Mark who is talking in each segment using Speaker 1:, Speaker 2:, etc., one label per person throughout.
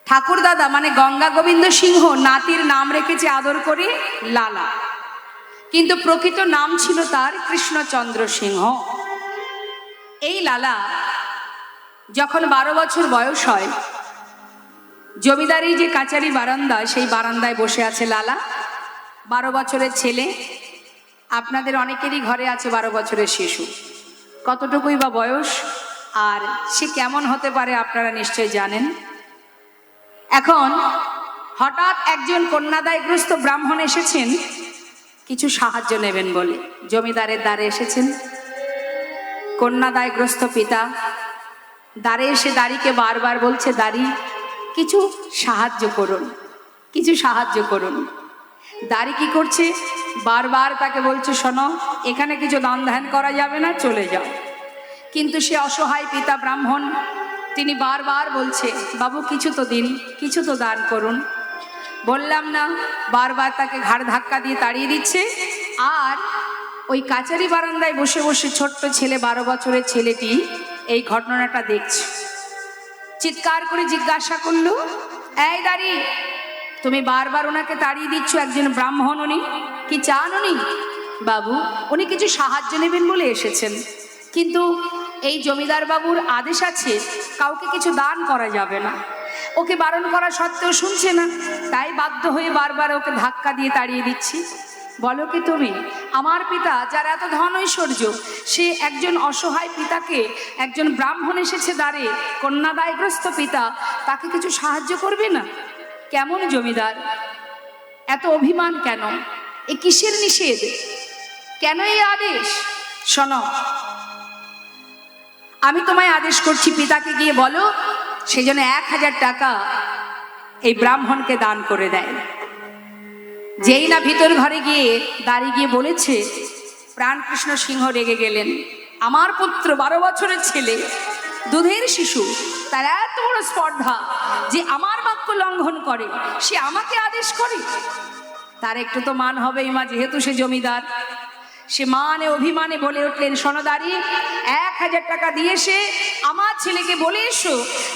Speaker 1: ঠাকুর দাদা মানে গঙ্গা গোবিন্দ সিংহ নাতির নাম রেখেছে আদর করে লালা, কিন্তু প্রকৃত নাম ছিল তার কৃষ্ণচন্দ্র সিংহ। এই লালা যখন 12 বছর বয়স হয়, জমিদারি যে কাচারি বারান্দা, সেই বারান্দায় বসে আছে লালা। 12 বছরের ছেলে। আপনাদের অনেকেরই ঘরে আছে 12 বছরের শিশু, কতটুকুই বা বয়স, আর সে কেমন হতে পারে আপনারা নিশ্চয় জানেন। এখন হঠাৎ একজন কন্যাদায়গ্রস্ত ব্রাহ্মণ এসেছেন কিছু সাহায্য নেবেন বলে, জমিদারের দ্বারে এসেছেন। কন্যাদায়গ্রস্ত পিতা দ্বারে এসে দাড়িকে বারবার বলছে, দাড়ি কিছু সাহায্য করুন, কিছু সাহায্য করুন। দাড়ি কি করছে, বারবার তাকে বলছে, শোনো এখানে কিছু দান ধ্যান করা যাবে না, চলে যাও। কিন্তু সে অসহায় পিতা ব্রাহ্মণ, তিনি বারবার বলছে, বাবু কিছু তো দিন, কিছু তো দান করুন। বললাম না, বারবার তাকে ঘাড় ধাক্কা দিয়ে তাড়িয়ে দিচ্ছে। আর ওই কাচারি বারান্দায় বসে বসে ছোট্ট ছেলে, 12 বছরের ছেলেটি এই ঘটনাটা দেখছে। চিৎকার করে জিজ্ঞাসা করলো, এই দাঁড়ি, তুমি বারবার ওনাকে তাড়িয়ে দিচ্ছ, একজন ব্রাহ্মণ, উনি কি চান? উনি বাবু, উনি কিছু সাহায্য নেবেন বলে এসেছেন, কিন্তু এই জমিদার বাবুর আদেশ আছে কাউকে কিছু দান করা যাবে না। ওকে বারণ করা সত্ত্বেও শুনছে না, তাই বাধ্য হয়ে বারবার ওকে ধাক্কা দিয়ে তাড়িয়ে দিচ্ছি। বলো কি তুমি, আমার পিতা যার এত ধন ঐশ্বর্য, সে একজন অসহায় পিতাকে, একজন ব্রাহ্মণ এসেছে দ্বারে, কন্যাদায়গ্রস্ত পিতা, তাকে কিছু সাহায্য করবে না? কেমন জমিদার, এত অভিমান কেন? এ কিসের নিষেধ, কেন এই আদেশ? শোনো, আমি তোমায় আদেশ করছি, পিতাকে গিয়ে বলো সেই জন্য 1000 টাকা এই ব্রাহ্মণকে দান করে দেয়। যেই না ভিতর ঘরে গিয়ে দাঁড়িয়ে গিয়ে বলেছে, প্রাণকৃষ্ণ সিংহ রেগে গেলেন। আমার পুত্র 12 বছরের ছেলে, দুধের শিশু, তার এত বড় স্পর্ধা যে আমার বাক্য লঙ্ঘন করে, সে আমাকে আদেশ করে। তার একটু তো মান হবেই মা, যেহেতু সে জমিদার। সে মানে অভিমানে বলে উঠলেন, সোনাদারি 1000 টাকা দিয়ে সে আমার ছেলেকে বলে এসো,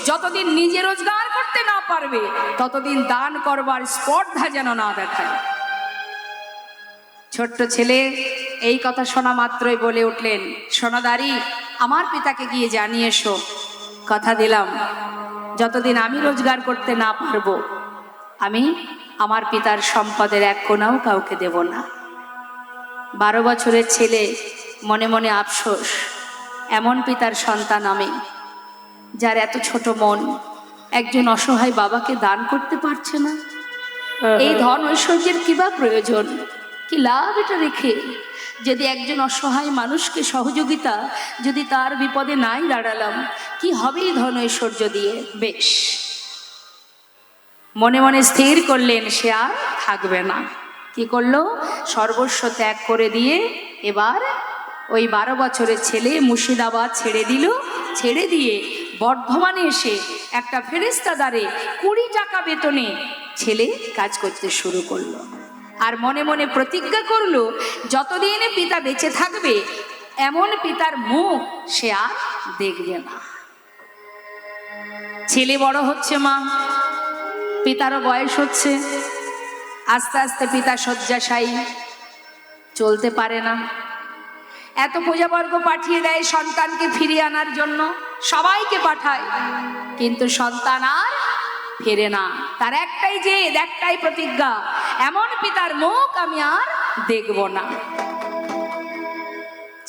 Speaker 1: যতদিন নিজে রোজগার করতে না পারবে ততদিন দান করবার স্পর্ধা যেন না দেখায়। ছোট্ট ছেলে এই কথা শোনা মাত্রই বলে উঠলেন, সোনাদারি আমার পিতাকে গিয়ে জানিয়ে এসো, কথা দিলাম যতদিন আমি রোজগার করতে না পারবো আমি আমার পিতার সম্পদের 1 কোনাও কাউকে দেব না। 12 বছরের ছেলে মনে মনে আফসোস, এমন পিতার সন্তান আমি, যার এত ছোট মন, একজন অসহায় বাবাকে দান করতে পারছে না। এই ধন ঐশ্বর্যের কি বা প্রয়োজন, কি লাভ এটা রেখে? যদি একজন অসহায় মানুষকে সহযোগিতা, যদি তার বিপদে নাই দাঁড়ালাম, কি হবে এই ধন ঐশ্বর্য দিয়ে? বেশ, মনে মনে স্থির করলেন সে আর থাকবে না। কি করলো? সর্বস্ব ত্যাগ করে দিয়ে এবার ওই 12 বছরের ছেলে মুর্শিদাবাদ ছেড়ে দিল। ছেড়ে দিয়ে বর্ধমানে এসে একটা ফেরেস্তাদারে 20 টাকা বেতনে ছেলে কাজ করতে শুরু করলো। আর মনে মনে প্রতিজ্ঞা করলো, যতদিন পিতা বেঁচে থাকবে এমন পিতার মুখ সে আর দেখবে না। ছেলে বড় হচ্ছে মা, পিতারও বয়স হচ্ছে। আস্তে আস্তে পিতা শয্যাশায়ী, চলতে পারে না। এত পূজাবর্গ পাঠিয়ে দেয় সন্তানকে ফিরিয়ে আনার জন্য, সবাইকে পাঠায়, কিন্তু সন্তান আর ফেরে না। তার একটাই জেদ, একটাই প্রতিজ্ঞা, এমন পিতার মুখ আমি আর দেখব না।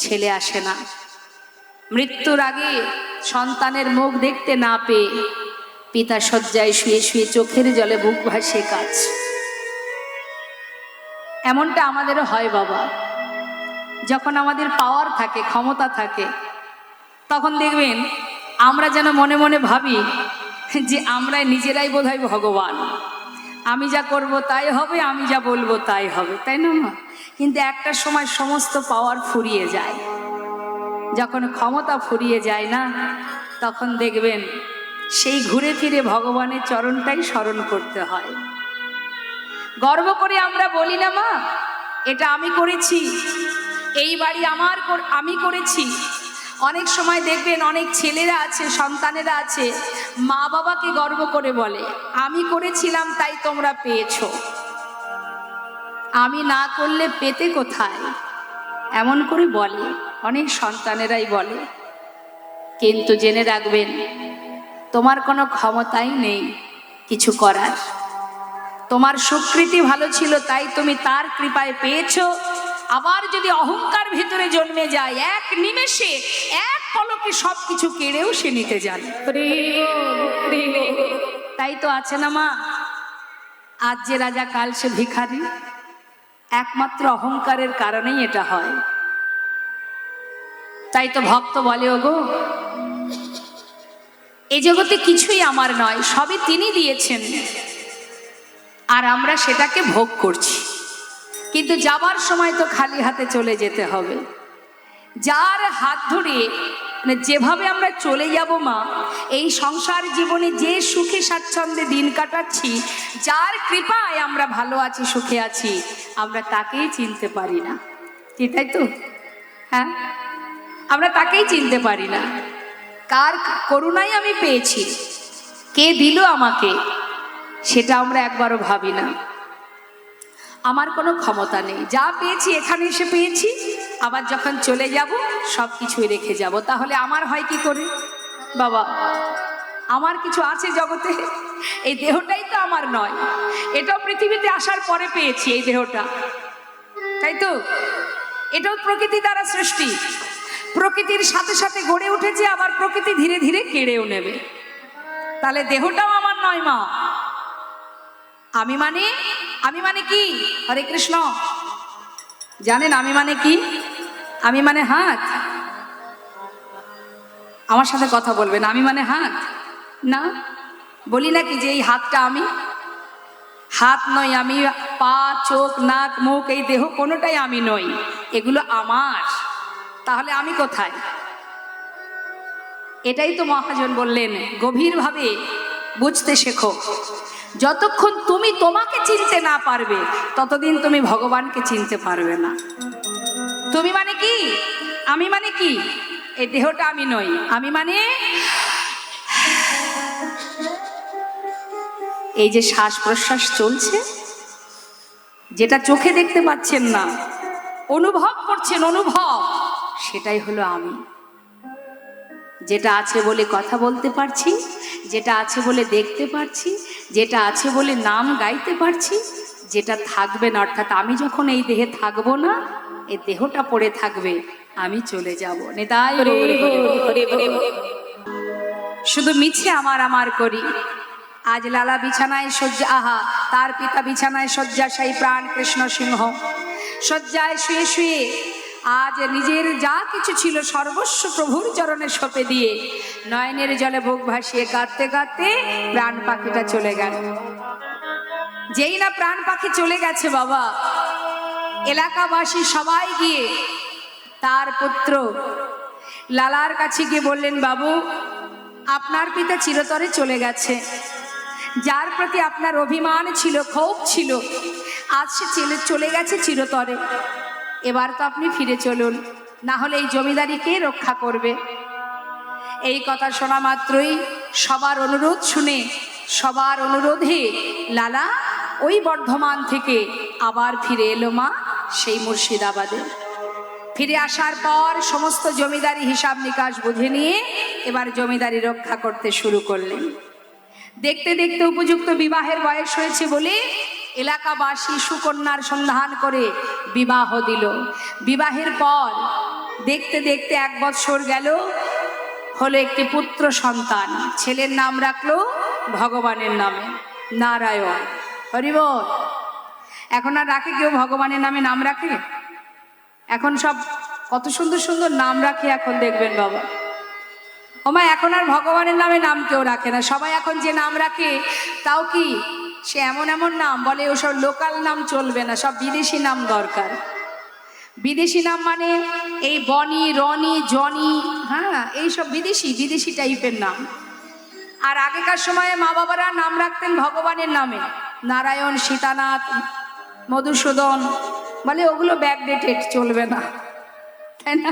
Speaker 1: ছেলে আসে না। মৃত্যুর আগে সন্তানের মুখ দেখতে না পেয়ে পিতা শয্যায় শুয়ে শুয়ে চোখের জলে বুক ভাসিয়ে কাঁদছে। এমনটা আমাদেরও হয় বাবা, যখন আমাদের পাওয়ার থাকে, ক্ষমতা থাকে, তখন দেখবেন আমরা যেন মনে মনে ভাবি যে আমরা নিজেরাই বোধহয় ভগবান, আমি যা করব তাই হবে, আমি যা বলবো তাই হবে, তাই না মা? কিন্তু একটা সময় সমস্ত পাওয়ার ফুরিয়ে যায়। যখন ক্ষমতা ফুরিয়ে যায় না, তখন দেখবেন সেই ঘুরে ফিরে ভগবানের চরণটাই স্মরণ করতে হয়। গর্ব করে আমরা বলি না মা, এটা আমি করেছি, এই বাড়ি আমার, আমি করেছি, অনেক সময় দেখবেন অনেক ছেলেরা আছে, সন্তানেরা আছে, মা বাবাকে গর্ব করে বলে আমি করেছিলাম তাই তোমরা পেয়েছো, আমি না করলে পেতে কোথায়, এমন করে বলে, অনেক সন্তানেরাই বলে। কিন্তু জেনে রাখবেন তোমার কোনো ক্ষমতাই নেই কিছু করার। তোমার সুকৃতি ভালো ছিল তাই তুমি তার কৃপায় পেয়েছো। আবার যদি অহংকার ভিতরে জন্মে যায়, এক নিমেষে এক পলকে সবকিছু কেড়েও সে নিতে জানে। তাই তো আছে না মা, আজ যে রাজা কাল সে ভিখারি, একমাত্র অহংকারের কারণেই এটা হয়। তাই তো ভক্ত বলে ওগো এই জগতে কিছুই আমার নয়, সবই তিনি দিয়েছেন, আর আমরা সেটাকে ভোগ করছি। কিন্তু যাবার সময় তো খালি হাতে চলে যেতে হবে। যার হাত ধরে যেভাবে আমরা চলে যাব মা, এই সংসার জীবনে যে সুখে স্বাচ্ছন্দ্যে দিন কাটাচ্ছি, যার কৃপায় আমরা ভালো আছি, সুখে আছি, আমরা তাকেই চিনতে পারি না। তাই তো? হ্যাঁ, আমরা তাকেই চিনতে পারি না। কার করুণাই আমি পেয়েছি, কে দিল আমাকে, সেটা আমরা একবারও ভাবি না। আমার কোনো ক্ষমতা নেই, যা পেয়েছি এখানে এসে পেয়েছি, আবার যখন চলে যাব সব কিছুই রেখে যাব। তাহলে আমার হয় কি করে বাবা? আমার কিছু আছে জগতে? এই দেহটাই তো আমার নয়, এটাও পৃথিবীতে আসার পরে পেয়েছি এই দেহটা, তাই তো? এটাও প্রকৃতি দ্বারা সৃষ্টি, প্রকৃতির সাথে সাথে গড়ে উঠেছে, আবার প্রকৃতি ধীরে ধীরে কেড়েও নেবে। তাহলে দেহটাও আমার নয় মা। আমি মানে কি? হরে কৃষ্ণ, জানেন আমি মানে কি? আমি মানে হাত। আমার সাথে কথা বলবেন, আমি মানে হাত না? বলি নাকি যে এই হাতটা আমি? হাত নই আমি, পা, চোখ, নাক, মুখ, এই দেহ কোনোটাই আমি নই, এগুলো আমার। তাহলে আমি কোথায়? এটাই তো মহাজন বললেন, গভীরভাবে বুঝতে শেখো। যতক্ষণ তুমি তোমাকে চিনতে না পারবে, ততদিন তুমি ভগবানকে চিনতে পারবে না। তুমি মানে কি? আমি মানে কি? এই দেহটা আমি নই। আমি মানে এই যে শ্বাস প্রশ্বাস চলছে, যেটা চোখে দেখতে পাচ্ছেন না, অনুভব করছেন, অনুভব, সেটাই হলো আমি। যেটা আছে বলে কথা বলতে পারছি, যেটা আছে বলে দেখতে পারছি, যেটা আছে বলে নাম গাইতে পারছি, যেটা থাকবে না, অর্থাৎ আমি যখন এই দেহে থাকবো না, এই দেহটা পড়ে থাকবে, আমি চলে যাব। নেতাই শুধু মিছে আমার আমার করি। আজ লালা বিছানায় শয্যা, আহা তার পিতা বিছানায় শয্যাশায়ী প্রাণ কৃষ্ণ সিংহ শয্যায় শুয়ে শুয়ে আজ নিজের যা কিছু ছিল সর্বস্ব প্রভুর চরণে সঁপে দিয়ে নয়নের জলে বুক ভাসিয়ে কাঁদতে কাঁদতে প্রাণ পাখিটা চলে গেল। যেই না প্রাণ পাখি চলে গেছে বাবা, এলাকাবাসী সবাই গিয়ে তার পুত্র লালার কাছে গিয়ে বললেন, বাবু আপনার পিতা চিরতরে চলে গেছে, যার প্রতি আপনার অভিমান ছিল, ক্ষোভ ছিল, আজ সে চলে গেছে চিরতরে। এবার তো আপনি ফিরে চলুন, না হলে এই জমিদারি কে রক্ষা করবে? এই কথা শোনা মাত্রই সবার অনুরোধ শুনে, সবার অনুরোধে লালা ওই বর্ধমান থেকে আবার ফিরে এলো মা সেই মুর্শিদাবাদে। ফিরে আসার পর সমস্ত জমিদারি হিসাব নিকাশ বুঝে নিয়ে এবার জমিদারি রক্ষা করতে শুরু করলেন। দেখতে দেখতে উপযুক্ত বিবাহের বয়স হয়েছে বলে এলাকাবাসী সুকন্যার সন্ধান করে বিবাহ দিল। বিবাহের পর দেখতে দেখতে 1 বৎসর গেল, হলো একটি পুত্র সন্তান। ছেলের নাম রাখলো ভগবানের নামে, নারায়ণ। হরি বল। এখন আর রাখে কেউ ভগবানের নামে নাম রাখে? এখন সব কত সুন্দর সুন্দর নাম রাখে, এখন দেখবেন বাবা। ওমা এখন আর ভগবানের নামে নাম কেউ রাখে না, সবাই এখন যে নাম রাখে তাও কি সে এমন এমন নাম বলে, ওসব লোকাল নাম চলবে না, সব বিদেশি নাম দরকার। বিদেশি নাম মানে এই বনি, রনি, জনি, হ্যাঁ এইসব বিদেশি টাইপের নাম। আর আগেকার সময়ে মা বাবারা নাম রাখতেন ভগবানের নামে, নারায়ণ, সীতানাথ, মধুসূদন, বলে ওগুলো ব্যাকডেটেড, চলবে না, তাই না?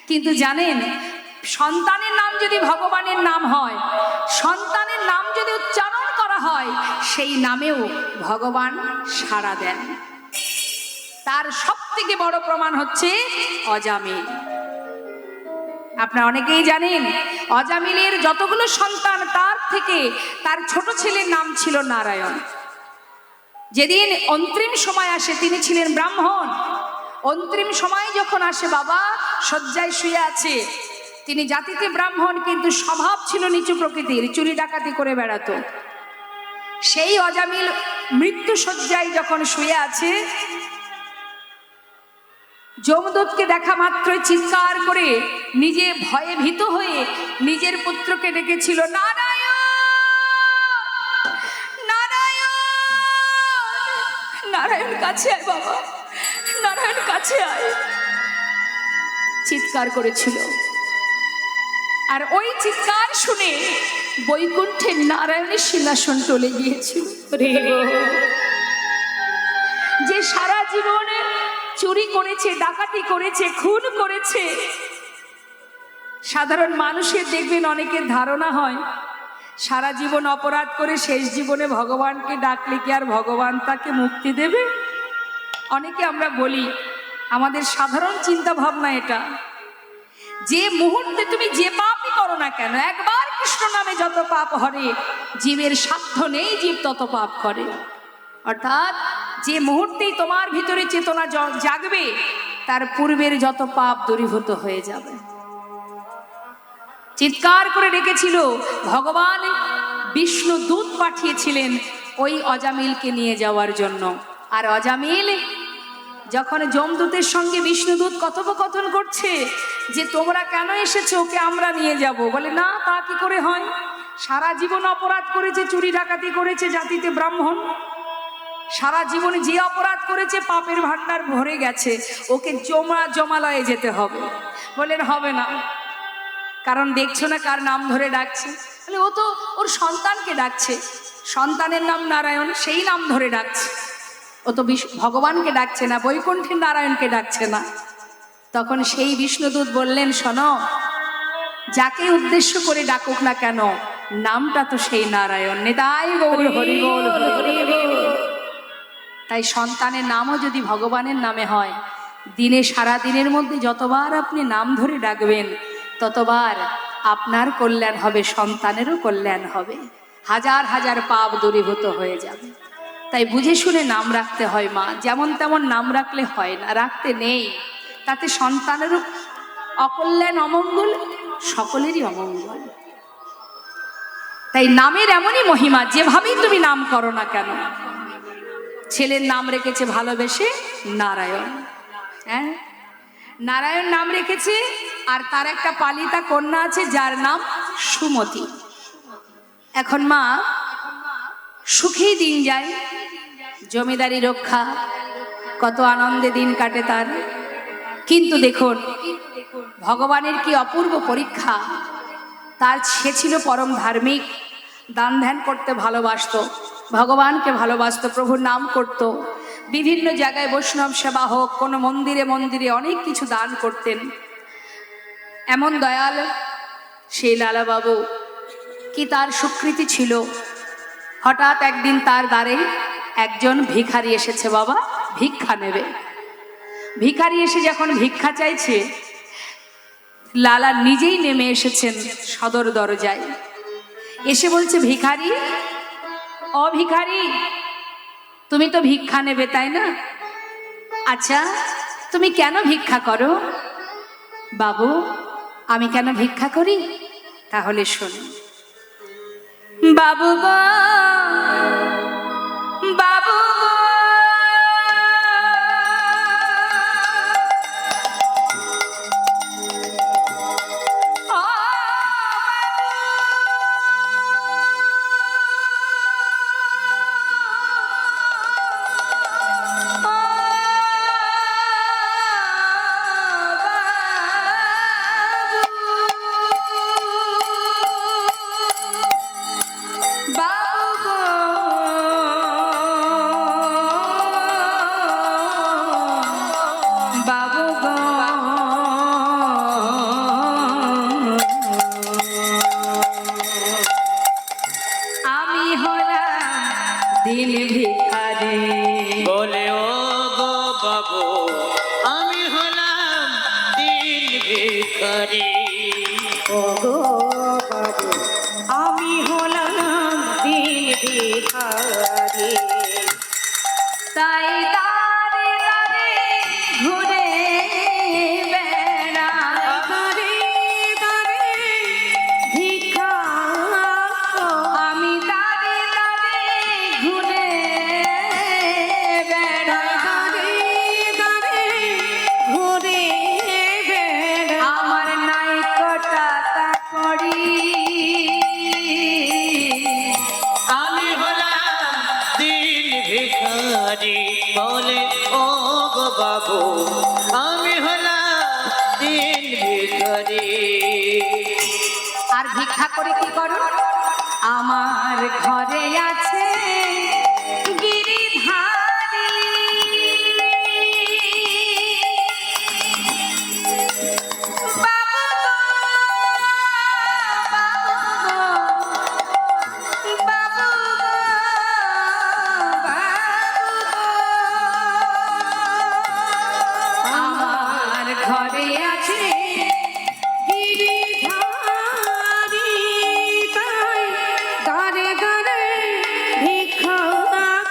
Speaker 1: কিন্তু জানেন, সন্তানের নাম যদি ভগবানের নাম হয়, সন্তানের নাম যদি উচ্চারণ করা হয়, সেই নামেও ভগবান সাড়া দেন। তার সব থেকে বড় প্রমাণ হচ্ছে অজামিল। আপনারা অনেকেই জানেন, অজামিলের যতগুলো সন্তান, তার থেকে তার ছোট ছেলের নাম ছিল নারায়ণ। যেদিন অন্তিম সময় আসে, তিনি ছিলেন ব্রাহ্মণ। অন্তিম সময় যখন আসে, বাবা শয্যায় শুয়ে আছে, তিনি জাতিতে ব্রাহ্মণ, কিন্তু স্বভাব ছিল নিচু প্রকৃতির, চুরি ডাকাতি করে বেড়াতো। সেই অজামিল মৃত্যু শয্যায় যখন শুয়ে আছে, যমদূতকে দেখা মাত্রই চিৎকার করে নিজে ভয়ে ভীত হয়ে নিজের পুত্রকে ডেকেছিল, নারায়ণ নারায়ণ নারায়ণ, কাছে আয় বাবা, নারায়ণ কাছে আয়, চিৎকার করেছিল। আর ওই চিৎকার শুনে বৈকুণ্ঠের নারায়ণের সিংহাসন টলে গিয়েছিল। যে সারা জীবনে চুরি করেছে, ডাকাতি করেছে, খুন করেছে, সাধারণ মানুষের দেখবেন অনেকের ধারণা হয় সারা জীবন অপরাধ করে শেষ জীবনে ভগবানকে ডাকলে কি আর ভগবান তাকে মুক্তি দেবে? অনেকে আমরা বলি, আমাদের সাধারণ চিন্তা ভাবনা এটা, যে মুহূর্তে তুমি যে পাপই করো না কেন, একবার কৃষ্ণ নামে যত পাপ হরে, জীবের সাধ্য নেই জীব তত পাপ করে। অর্থাৎ যে মুহূর্তেই তোমার ভিতরে চেতনা জাগবে, তার পূর্বের যত পাপ দূরীভূত হয়ে যাবে। চিৎকার করে ডেকেছিল। ভগবান বিষ্ণু দূত পাঠিয়েছিলেন ওই অজামিলকে নিয়ে যাওয়ার জন্য। আর অজামিল যখন যমদূতের সঙ্গে বিষ্ণুদূত কথোপকথন করছে যে তোমরা কেন এসেছো, ওকে আমরা নিয়ে যাব, বলে না, তা কি করে হয়? সারা জীবন অপরাধ করেছে, চুরি ডাকাতি করেছে, জাতিতে ব্রাহ্মণ, সারা জীবনে যে অপরাধ করেছে পাপের ভান্ডার ভরে গেছে, ওকে জমালয়ে যেতে হবে। বলেন হবে না, কারণ দেখছো না কার নাম ধরে ডাকছে? বলে ও তো ওর সন্তানকে ডাকছে, সন্তানের নাম নারায়ণ, সেই নাম ধরে ডাকছে, ও তো ভগবানকে ডাকছে না, বৈকুণ্ঠের নারায়ণকে ডাকছে না। তখন সেই বিষ্ণুদূত বললেন, শোনো, যাকে উদ্দেশ্য করে ডাকুক না কেন, নামটা তো সেই নারায়ণ। নিতাই গৌর হরি বল, হরি বল। তাই সন্তানের নামও যদি ভগবানের নামে হয়, দিনে সারা দিনের মধ্যে যতবার আপনি নাম ধরে ডাকবেন, ততবার আপনার কল্যাণ হবে, সন্তানেরও কল্যাণ হবে, হাজার হাজার পাপ দূরীভূত হয়ে যাবে। তাই বুঝে শুনে নাম রাখতে হয় মা, যেমন তেমন নাম রাখলে হয় না, রাখতে নেই, তাতে সন্তানেরও অকল্যাণ, অমঙ্গল, সকলেরই অমঙ্গল। তাই নামের এমনই মহিমা, যেভাবেই তুমি নাম করো না কেন। ছেলের নাম রেখেছে ভালোবেসে নারায়ণ, হ্যাঁ, নারায়ণ নাম রেখেছে। আর তার একটা পালিতা কন্যা আছে যার নাম সুমতি। এখন মা সুখেই দিন যায়, জমিদারি রক্ষা, কত আনন্দে দিন কাটে তার। কিন্তু দেখুন ভগবানের কি অপূর্ব পরীক্ষা। তার সে ছিল পরম ধার্মিক, দান ধ্যান করতে ভালোবাসতো, ভগবানকে ভালোবাসতো, প্রভুর নাম করত, বিভিন্ন জায়গায় বৈষ্ণব সেবা হোক, কোনো মন্দিরে মন্দিরে অনেক কিছু দান করতেন। এমন দয়াল সেই লালাবাবু, কি তার সুকৃতি ছিল। হঠাৎ একদিন তার দ্বারে একজন ভিখারি এসেছে, বাবা ভিক্ষা নেবে। ভিখারি এসে যখন ভিক্ষা চাইছে, লালা নিজেই নেমে এসেছেন সদর দরজায়, এসে বলছে, ভিখারি, ও ভিখারি, তুমি তো ভিক্ষা নেবে তাই না? আচ্ছা তুমি কেন ভিক্ষা করো? বাবু আমি কেন ভিক্ষা করি? তাহলে শোনো। বাবু গো, বাবু গো, বাবু দিন ভিখারি।
Speaker 2: বলে ও গো বাবু আমি হলাম দিন ভিখারি।
Speaker 1: ও গো বাবু আমি হলাম দিন ভিখারি। তাই দাঁড়ে দাঁড়ে ঘুরে বেড়াই, দাঁড়ে দাঁড়ে ভিক্ষা। আমি দাঁড়ে দাঁড়ে ঘুরে বেড়াই, দাঁড়ে দাঁড়ে ঘুরে বেড়াই। আমার নাই কটা তা করি,
Speaker 2: আমি হলাম দিন ভিখারি। বলে ও গো বাবু আমি হলাম দিন ভিখারি।
Speaker 1: আর ভিক্ষা করে কি করো? আমার ঘরে আছে গিরিধারী, বাবু গো, বাবু গো, আমার ঘরে আছে গিরিধারী, তাই গানে গানে ভিক্ষা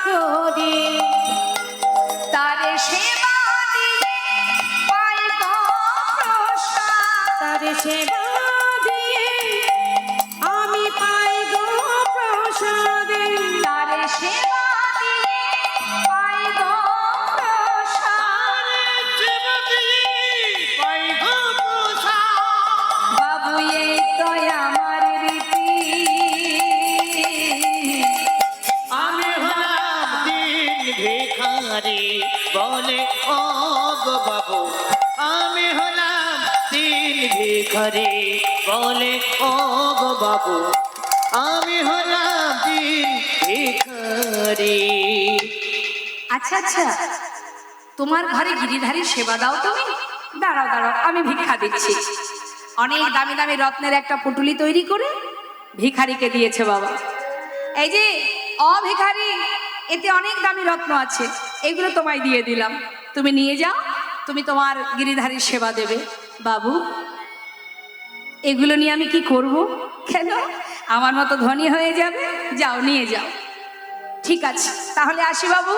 Speaker 1: করি। তারে সেবা দিয়ে পাই গো প্রসাদ, তারে সেবা দিয়ে আমি পাই গো প্রসাদ, তারে সেবা দিয়ে পাই গো প্রসাদ। বাবু এই তো আমার রীতি,
Speaker 2: আমি হলাম দিন ভিখারি। বলে ও গো বাবু আমি হলাম দিন ভিখারি। বলে ও গো বাবু আমি হলাম দিন ভিখারি।
Speaker 1: আচ্ছা আচ্ছা, তোমার ঘরে গিরিধারী সেবা দাও তুমি? দাঁড়াও দাঁড়াও, আমি ভিক্ষা দিচ্ছি। অনেক দামি দামি রত্নের একটা পুটুলি তৈরি করে ভিখারিকে দিয়েছে বাবা। এই যে অ ভিখারি, এতে অনেক দামি রত্ন আছে, এগুলো তোমায় দিয়ে দিলাম, তুমি নিয়ে যাও, তুমি তোমার গিরিধারীর সেবা দেবে। বাবু এগুলো নিয়ে আমি কি করব? কেন, আমার মতো ধনী হয়ে যাবে? যাও নিয়ে যাও। ঠিক আছে তাহলে আসি বাবু।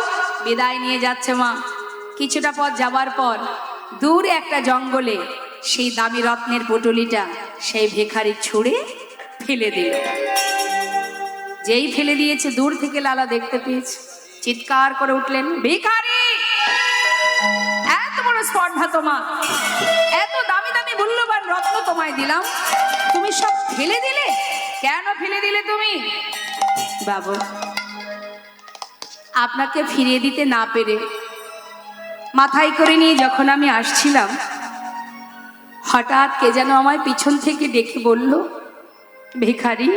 Speaker 1: বিদায় নিয়ে যাচ্ছে মা। কিছুটা পথ যাবার পর দূরে একটা জঙ্গলে সেই দামি রত্নের পুটুলিটা সেই ভিখারি ছুঁড়ে ফেলে দিল। যেই ফেলে দিয়েছে দূর থেকে লালা দেখতে পেয়েছে, চিৎকার করে উঠলেন, ভিখারি এত বড় স্পর্ধা তোমার, এত দামি দামি মূল্যবান রত্ন তোমায় দিলাম, তুমি সব ফেলে দিলে? কেন ফেলে দিলে তুমি? বাবু আপনাকে ফিরিয়ে দিতে না পেরে মাথায় করে নিয়ে যখন আমি আসছিলাম, হঠাৎ কে যেন আমায় পিছন থেকে ডেকে বলল, ভিখারি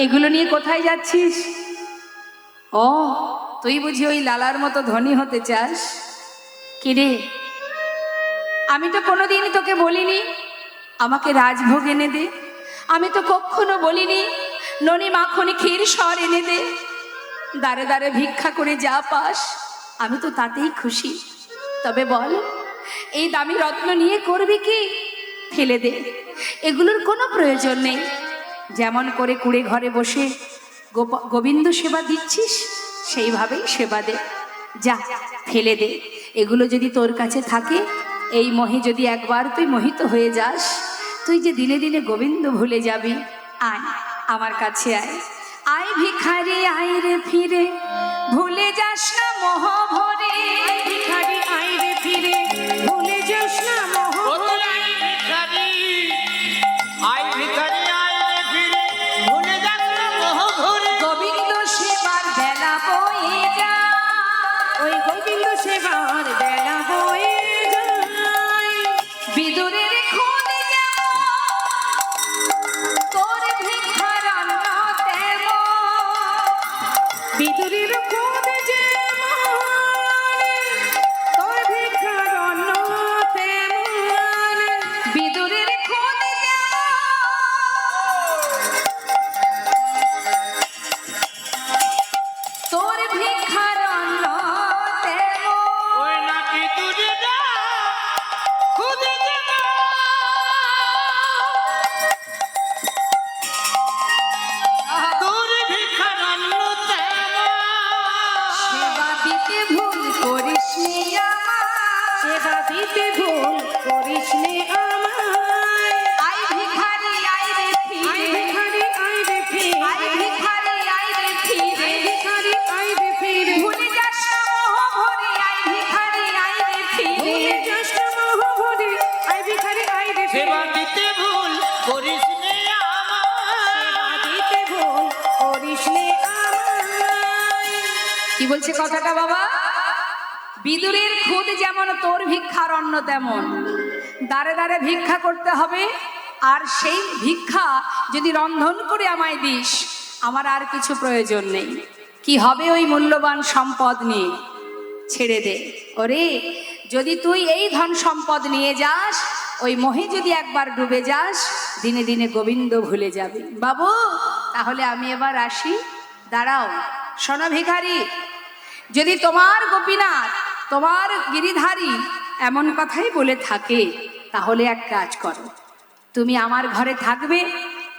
Speaker 1: এগুলো নিয়ে কোথায় যাচ্ছিস? ও তুই বুঝি ওই লালার মতো ধনী হতে চাস? কিরে, আমি তো কোনোদিনই তোকে বলিনি আমাকে রাজভোগ এনে দে, আমি তো কখনো বলিনি ননি মাখনি ক্ষীর সর এনে দে। দাঁড়ে দাঁড়ে ভিক্ষা করে যা পাস আমি তো তাতেই খুশি। তবে বল এই দামি রত্ন নিয়ে করবি কি? ফেলে দে, এগুলোর কোনো প্রয়োজন নেই। যেমন করে কুড়ে ঘরে বসে গোবিন্দ সেবা দিচ্ছিস সেইভাবেই সেবা দে, যা ফেলে দে। এগুলো যদি তোর কাছে থাকে, এই মোহে যদি একবার তুই মোহিত হয়ে যাস, তুই যে দিনে দিনে গোবিন্দ ভুলে যাবি। আয় আমার কাছে আয়, আয় ভিখারি আয় রে ফিরে, ভুলে যাস না মোহ ভরে। ভিখারি আয় রে ফিরে, ভুলে যাস না মোহ ভরে। গোবিন্দ সেবার বেলা বয়ে যায়, ওই গোবিন্দ সেবার বেলা বয়ে যায়। বিদুরের খোঁজে যেমন তোর ভিক্ষার অন্ন তেমন, বিদুরের খোঁজে যেমন তোর ভিক্ষার অন্ন তেমন। বিদুরের খোঁজে যেমন করিস নে আমায়,
Speaker 2: সেবা দিতে ভুল করিস নে আমায়।
Speaker 1: আই ভিখারি আই রে
Speaker 2: আই
Speaker 1: ফিরে,
Speaker 2: ভিখারি আই রে ফিরে,
Speaker 1: আই ভিখারি আই রে ফিরে,
Speaker 2: আই ভিখারি আই রে ফিরে,
Speaker 1: ভুলে যাস না মোহ ভরে, আই ভিখারি আই রে ফিরে।
Speaker 2: ভুলে যাস না মোহ ভরে, আই ভিখারি আই রে ফিরে।
Speaker 3: সেবা দিতে ভুল করিস নে আমায়।
Speaker 2: সেবা দিতে ভুল করিস নে আমায়।
Speaker 1: কি বলছে কথাটা বাবা? বিদুরের খুদ যেমন তোর ভিক্ষার অন্ন তেমন, দাঁড়ে দাঁড়ে ভিক্ষা করতে হবে, আর সেই ভিক্ষা যদি রন্ধন করে আমায় দিস, আমার আর কিছু প্রয়োজন নেই। কি হবে ওই মূল্যবান সম্পদ নিয়ে? ছেড়ে দে। ওরে, যদি তুই এই ধন সম্পদ নিয়ে যাস, ওই মোহে যদি একবার ডুবে যাস, দিনে দিনে গোবিন্দ ভুলে যাবে। বাবু, তাহলে আমি এবার আসি। দাঁড়াও, শোনো ভিখারি, যদি তোমার গোপীনাথ, তোমার গিরিধারী এমন কথাই বলে থাকে, তাহলে এক কাজ করো, তুমি আমার ঘরে থাকবে,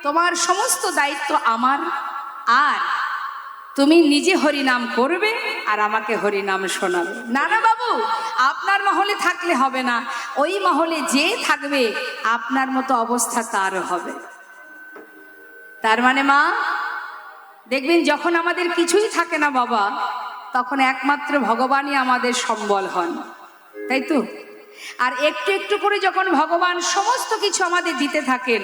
Speaker 1: তোমার সমস্ত দায়িত্ব আমার, আর তুমি নিজে হরিনাম করবে আর আমাকে হরিনাম শোনাবে। না না বাবু, আপনার মহলে থাকলে হবে না, ওই মহলে যে থাকবে আপনার মতো অবস্থা তার হবে। তার মানে মা, দেখবেন যখন আমাদের কিছুই থাকে না বাবা, তখন একমাত্র ভগবানই আমাদের সম্বল হন, তাই তো? আর একটু একটু করে যখন ভগবান সমস্ত কিছু আমাদের দিতে থাকেন,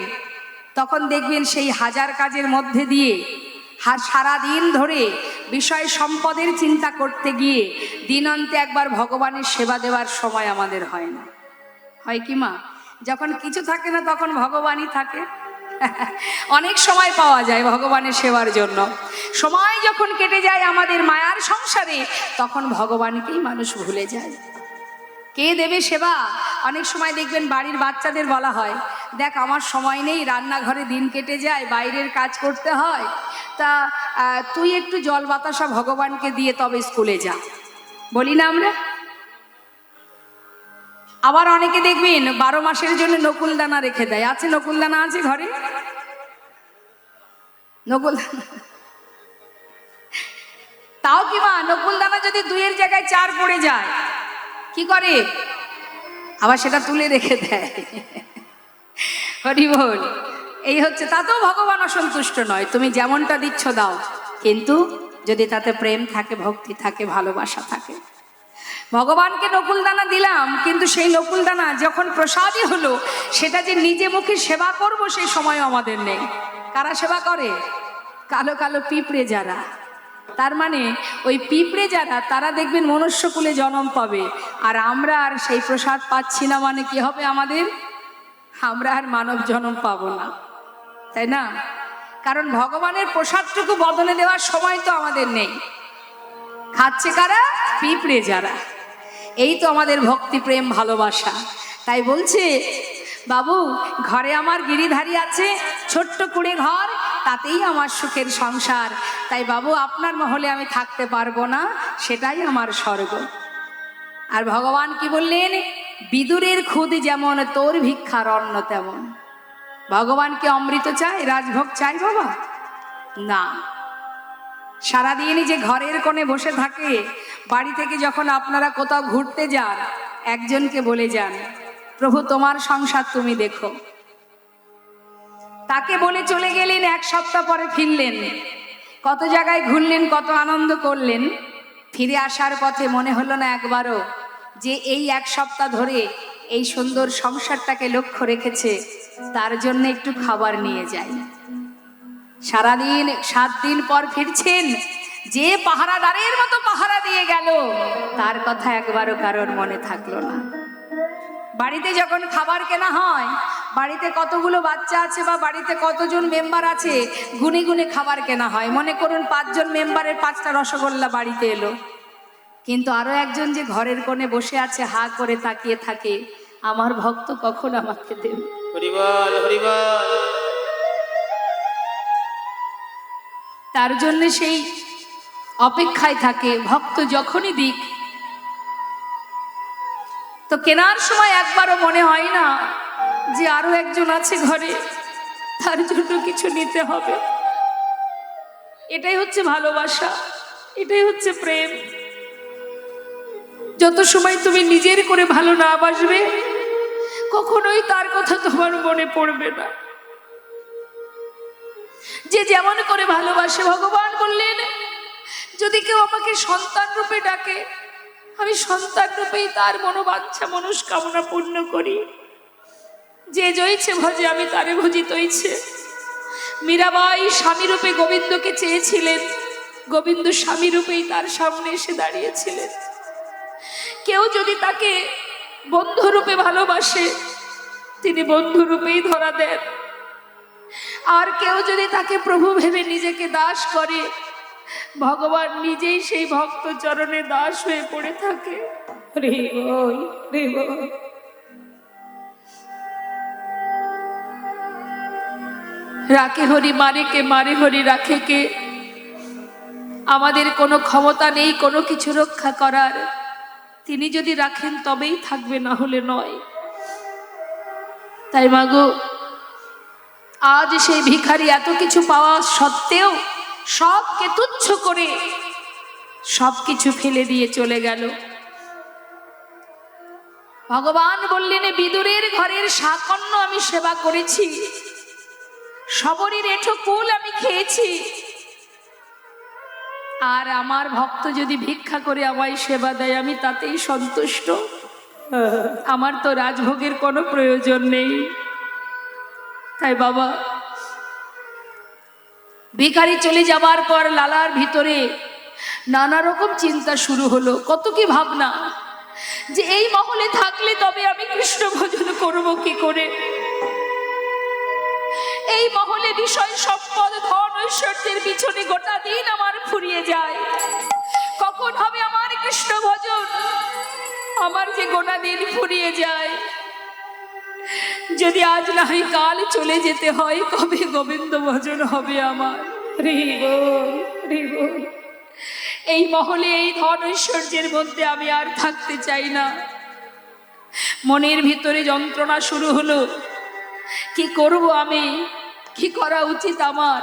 Speaker 1: তখন দেখবেন সেই হাজার কাজের মধ্যে দিয়ে সারা দিন ধরে বিষয় সম্পদের চিন্তা করতে গিয়ে দিনান্তে একবার ভগবানের সেবা দেওয়ার সময় আমাদের হয় না। হয় কি মা? যখন কিছু থাকে না তখন ভগবানই থাকে। অনেক সময় পাওয়া যায় ভগবানের সেবার জন্য। সময় যখন কেটে যায় আমাদের মায়ার সংসারে, তখন ভগবানকেই মানুষ ভুলে যায়। কে দেবে সেবা? অনেক সময় দেখবেন বাড়ির বাচ্চাদের বলা হয়, দেখ আমার সময় নেই, রান্নাঘরে দিন কেটে যায়, বাইরের কাজ করতে হয়, তা তুই একটু জল বাতাসা ভগবানকে দিয়ে তবে স্কুলে যা, বলি না আমরা? আবার অনেকে দেখবেন 12 মাসের জন্য নকুলদানা রেখে দেয়। আছে নকুলদানা? আছে ঘরে নকুলদানা? তাও কি মা, নকুলদানা যদি 2-এর জায়গায় 4 পড়ে যায়, কি করে? আবার সেটা তুলে রেখে দেয়। হরি বল। এই হচ্ছে, তাতেও ভগবান অসন্তুষ্ট নয়। তুমি যেমনটা দিচ্ছ দাও, কিন্তু যদি তাতে প্রেম থাকে, ভক্তি থাকে, ভালোবাসা থাকে। ভগবানকে নকুলদানা দিলাম, কিন্তু সেই নকুলদানা যখন প্রসাদই হলো, সেটা যে নিজে মুখে সেবা করব সেই সময় আমাদের নেই। কারা সেবা করে? কালো কালো পিঁপড়ে যারা। তার মানে ওই পিঁপড়ে যারা, তারা দেখবেন মনুষ্যকুলে জন্ম পাবে, আর আমরা আর সেই প্রসাদ পাচ্ছি না, মানে কি হবে আমাদের? আমরা আর মানব জন্ম পাবো না, তাই না? কারণ ভগবানের প্রসাদটুকু বদলে দেওয়ার সময় তো আমাদের নেই। খাচ্ছে কারা? পিঁপড়ে যারা। এই তো আমাদের ভক্তি, প্রেম, ভালোবাসা। তাই বলছে, বাবু ঘরে আমার গিরিধারী আছে, ছোট্ট কুড়ে ঘর, তাতেই আমার সুখের সংসার। তাই বাবু আপনার মহলে আমি থাকতে পারবো না, সেটাই আমার স্বর্গ। আর ভগবান কি বললেন? বিদুরের খুদ যেমন তোর ভিক্ষার অন্ন তেমন। ভগবানকে অমৃত চাই, রাজভোগ চাই বাবা? না। সারাদিন যে ঘরের কোণে বসে থাকে, বাড়ি থেকে যখন আপনারা কোথাও ঘুরতে যান, একজনকে বলে যান, প্রভু তোমার সংসার তুমি দেখো। তাকে বলে চলে গেলেন, 1 সপ্তাহ পরে ফিরলেন, কত জায়গায় ঘুরলেন, কত আনন্দ করলেন, ফিরে আসার পথে মনে হলো না একবারও যে এই 1 সপ্তাহ ধরে এই সুন্দর সংসারটাকে লক্ষ্য রেখেছে, তার জন্য একটু খাবার নিয়ে যাই। সারাদিন 7 দিন পর ফিরছেন, যে পাহারাদারের মতো পাহারা দিয়ে গেল, তার কথা একবারও কারোর মনে থাকলো না। বাড়িতে যখন খাবার কেনা হয়, বাড়িতে কতগুলো বাচ্চা আছে বা বাড়িতে কতজন মেম্বার আছে, গুনে গুনে খাবার কেনা হয়। মনে করুন 5 জন মেম্বারের 5টা রসগোল্লা বাড়িতে এলো, কিন্তু আরো একজন যে ঘরের কোণে বসে আছে, হা করে তাকিয়ে থাকে, আমার ভক্ত কখন আমাকে দেবে।
Speaker 3: হরি বল, হরি বল।
Speaker 1: তার জন্য সেই অপেক্ষায় থাকে, ভক্ত যখনই দিক। তো কেনার সময় একবারও মনে হয় না যে আরো একজন আছে ঘরে, তার জন্য কিছু নিতে হবে। এটাই হচ্ছে ভালোবাসা, এটাই হচ্ছে প্রেম। যত সময় তুমি নিজের করে ভালো না বাসবে কখনোই তার কথা তোমার মনে পড়বে না। যে যেমন করে ভালোবাসে, ভগবান বললেন যদি কেউ আমাকে সন্তান রূপে ডাকে আমি সন্তান রূপেই তার মনোবাঞ্ছা মনস্কামনা পূর্ণ করি। যে জয়ছে ভজে আমি তারে ভজি তৈছে। মীরাবাই স্বামী রূপে গোবিন্দকে চেয়েছিলেন, গোবিন্দ স্বামী রূপেই তার সামনে এসে দাঁড়িয়েছিলেন। কেউ যদি তাকে বন্ধু রূপে ভালোবাসে তিনি বন্ধু রূপেই ধরা দেন, আর কেউ যদি তাকে প্রভু ভেবে নিজেকে দাস করে ভগবান নিজেই সেই ভক্ত চরণে দাস হয়ে পড়ে থাকে।
Speaker 2: হরি বল, হরি বল।
Speaker 1: রাখে হরি মারে কে, মারে হরি রাখে কে। আমাদের কোনো ক্ষমতা নেই কোনো কিছু রক্ষা করার, তিনি যদি রাখেন তবেই থাকবে, না হলে নয়। তাই মাগো আজ সেই ভিখারি এত কিছু পাওয়া সত্ত্বেও সবকে তুচ্ছ করে সবকিছু ফেলে দিয়ে চলে গেল। ভগবান বললেন বিদুরের ঘরের শাকন্য আমি সেবা করেছি, শবরীর এঁঠো কুল আমি খেয়েছি, আর আমার ভক্ত যদি ভিক্ষা করে আমায় সেবা দেয় আমি তাতেই সন্তুষ্ট। আমার তো রাজভোগের কোনো প্রয়োজন নেই। তাই বাবা ভিখারি চলে যাবার পর লালার ভিতরে নানা রকম চিন্তা শুরু হলো, কত কি ভাবনা, যে এই মহলে থাকলে তবে আমি কৃষ্ণ ভজন করব কি করে। এই মহলে বিষয় সম্পদ ধন ঐশ্বর্যের পিছনে গোটা দিন আমার ফুরিয়ে যায়, কখন হবে আমার কৃষ্ণ ভজন। আমার যে গোটা দিন ফুরিয়ে যায়, যদি আজ না হয় কাল চলে যেতে হয় কবে গোবিন্দ ভজন হবে আমার।
Speaker 2: হরি বল, হরি বল।
Speaker 1: এই মহলে এই ধন ঐশ্বর্যের মধ্যে আমি আর থাকতে চাই না। মনের ভিতরে যন্ত্রণা শুরু হলো, কি করব আমি, কি করা উচিত আমার।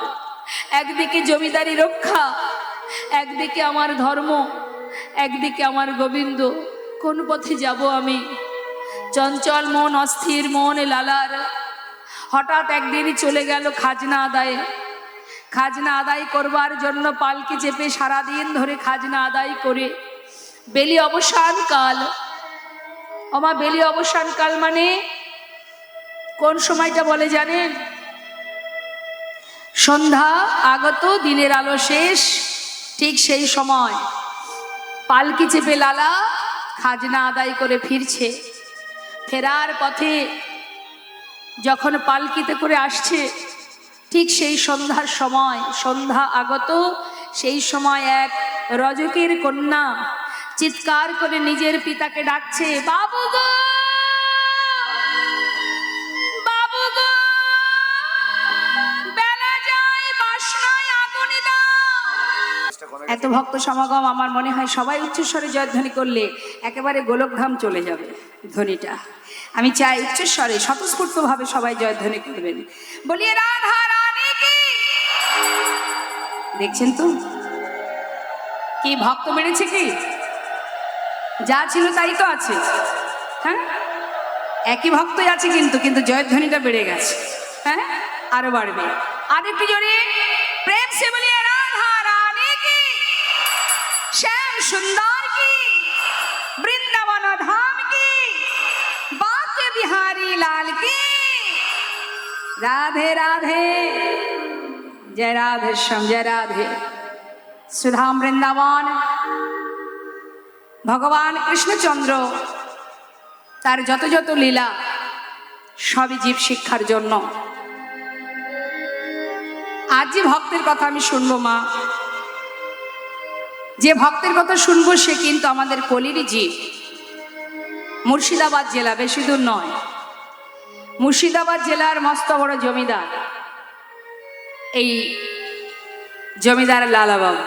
Speaker 1: একদিকে জমিদারি রক্ষা, একদিকে আমার ধর্ম, একদিকে আমার গোবিন্দ, কোন পথে যাব আমি। চঞ্চল মন, অস্থির মন লালার। হঠাৎ একদিন চলে গেল খাজনা আদায়ে। খাজনা আদায় করবার জন্য পালকি চেপে সারাদিন ধরে খাজনা আদায় করে বেলি অবসান কাল। ওমা বেলি অবসান কাল মানে কোন সময়টা বলে জানেন? সন্ধ্যা আগত, দিনের আলো শেষ, ঠিক সেই সময় পালকি চেপে লালা খাজনা আদায় করে ফিরছে। ফেরার পথে যখন পালকিতে করে আসছে ঠিক সেই সন্ধ্যার সময়, সন্ধ্যা আগত, সেই সময় এক রজকের কন্যা চিৎকার করে নিজের পিতাকে ডাকছে, বাবু গো, বাবু গো, বেলা যায়, বাসনায় আগুন দাও। এত ভক্ত সমাগম, আমার মনে হয় সবাই উচ্চস্বরে জয়ধ্বনি করলে একেবারে গোলকধাম চলে যাবে ধ্বনিটা। আমি চাই উচ্চস্বরে স্বতঃস্ফূর্তভাবে সবাই জয়ধ্বনি করবেন। বলিয়ে রাধা রানী কি। দেখছেন তো কি ভক্ত বেড়েছে, কি যা ছিল তাই তো আছে। হ্যাঁ, একই ভক্তই আছে, কিন্তু কিন্তু জয়ধ্বনিটা বেড়ে গেছে। হ্যাঁ, আরো বাড়বে। আর একটু জোরে প্রেম সে বলিয়ে রাধা রানী কি, শ্যাম সুন্দর কি, বৃন্দাবন ধাম কি, बाके बिहारी लाल की। राधे राधे, जय राधे श्याम, जय राधे। सुधाम वृंदावन भगवान कृष्णचंद्र तार যত যত লীলা সবই জীব শিক্ষার জন্য। আজ যে ভক্তের কথা আমি শুনবো মা, যে ভক্তের কথা শুনবো সে কিন্তু আমাদের কলিরই জীব। মুর্শিদাবাদ জেলা, বেশি দূর নয়। মুর্শিদাবাদ জেলার মস্ত বড় জমিদার এই জমিদার লালাবাবু,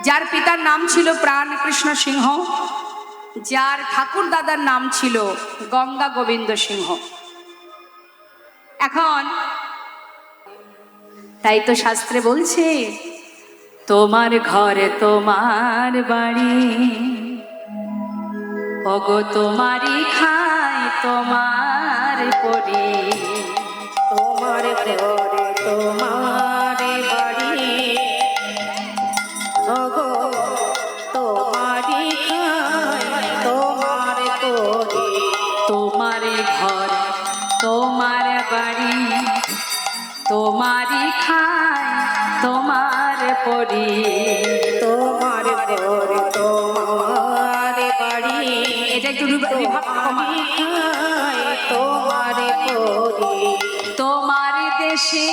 Speaker 1: যার পিতার নাম ছিল প্রাণ কৃষ্ণ সিংহ, যার ঠাকুর দাদার নাম ছিল গঙ্গা গোবিন্দ সিংহ। এখন তাই তো শাস্ত্রে বলছে, তোমার ঘরে তোমার বাড়ি, ওগো তোমারি খাই তোমার পরি,
Speaker 2: তোমার ঘরে তোমার বাড়ি, ওগো তোমারি খাই তোমার করি।
Speaker 1: তোমার ঘর তোমার বাড়ি, তোমারি খাই তোমার পরি।
Speaker 2: তোমার ঘরে তোমার বাড়ি,
Speaker 1: এটা একটু বিভাগ কমা।
Speaker 2: খাই তোমার করি।
Speaker 1: তোমার দেশে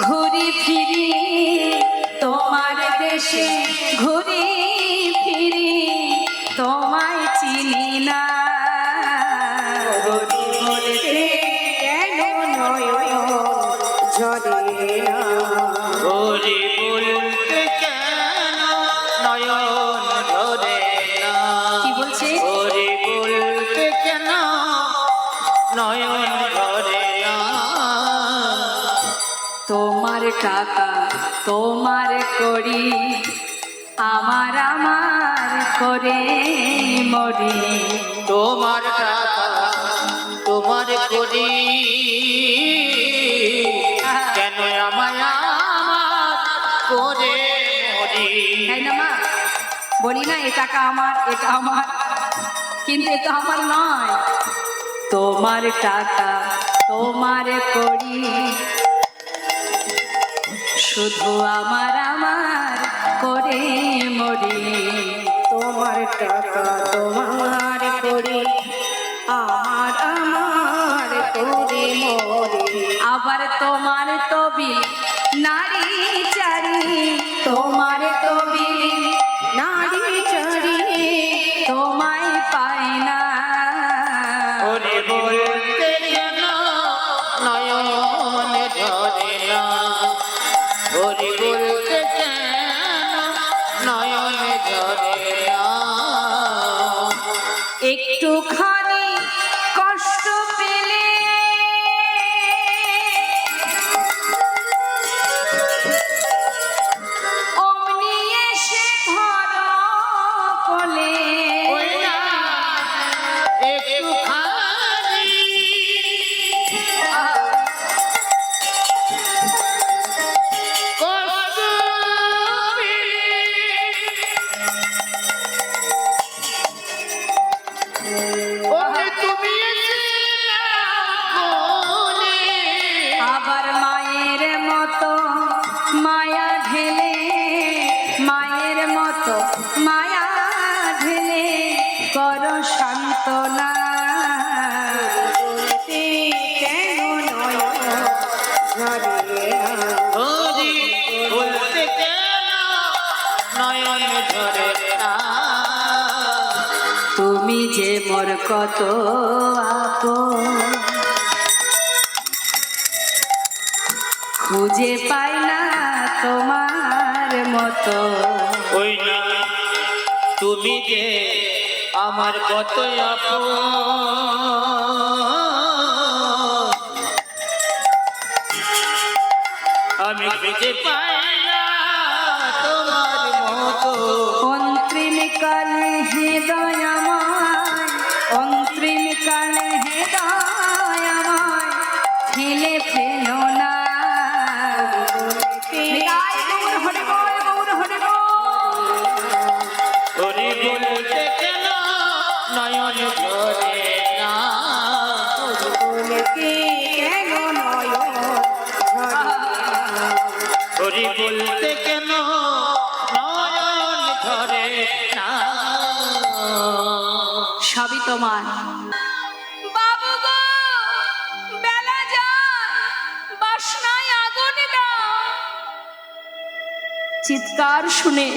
Speaker 1: ঘুরি ফিরি, তোমার দেশে ঘুরি ফিরি, তোমায় চিনি না।
Speaker 2: বলতে কেন নয়ন ঝরে না?
Speaker 3: ওরে বলতে কেন নয়ন ঝরে না?
Speaker 1: কি বলছে?
Speaker 3: ওরে বলতে কেন নয়ন ঝরে না?
Speaker 1: তোমার টাকা তোমার করি, আমার করে মরি।
Speaker 3: তোমার টাকা তোমার করি, কেন আমায় আমার করে মরি?
Speaker 1: তাই না মা? বলি না এ টাকা আমার, এটা আমার, কিন্তু এটা আমার নয়। তোমার টাকা তোমার করি, শুধু আমার করে মরি।
Speaker 2: তোমার টাকা তোমার করি, আমার করি মরি।
Speaker 1: আবার তোমার তবি নারী চারি, তোমার তবি
Speaker 2: নারী চড়ি
Speaker 1: তোমায় পাই না।
Speaker 3: ওরে বলতে কেন নয়ন ঝরে না? ওরে বলতে কেন নয়ন ঝরে না?
Speaker 1: একটুখানি কষ্ট পেলে অমনি এসে ধরো কোলে।
Speaker 3: ওই না একটুখানি কষ্ট পেলে ওরে তুমি এসে কোলে।
Speaker 1: আবার মায়ের মতো মায়া ঢেলে, মায়ের মতো মায়া ঢেলে করো সান্ত্বনা।
Speaker 2: বলতে কেন নয়ন ঝরে না?
Speaker 3: ওরে বলতে কেন নয়ন ঝরে না?
Speaker 1: তুমি যে মোর কত আপন, খুঁজে পাই না তোমার মতো।
Speaker 3: ওই না তুমি যে আমার কত আপন, আমি খুঁজে পাই না তোমার মতো।
Speaker 1: অন্ত্রিম কালে হৃদয় আমায়, অন্ত্রিম কালে হৃদয় আমায় ফেলে ফেলো না। নিতাই গৌর হরে গৌর, গৌর হরে গৌর।
Speaker 3: ওরে বলতে কেন নয়ন ঝরে না?
Speaker 2: বলতে কেন নয়ন ঝরে না?
Speaker 3: ওরে বলতে কেন নয়ন ঝরে না?
Speaker 1: সবই তোমার। বাবু গো, বেলা যায়, বাসনায় আগুন দাও। চিৎকার শুনে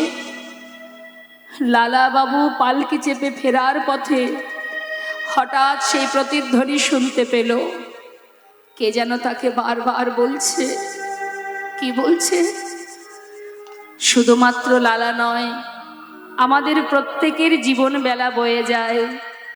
Speaker 1: লালা বাবু পালকি চেপে ফেরার পথে হঠাৎ সেই প্রতিধ্বনি শুনতে পেল। কে যেন তাকে বারবার বলছে। কি বলছে? শুধুমাত্র লালা নয়, আমাদের প্রত্যেকের জীবন বেলা বয়ে যায়।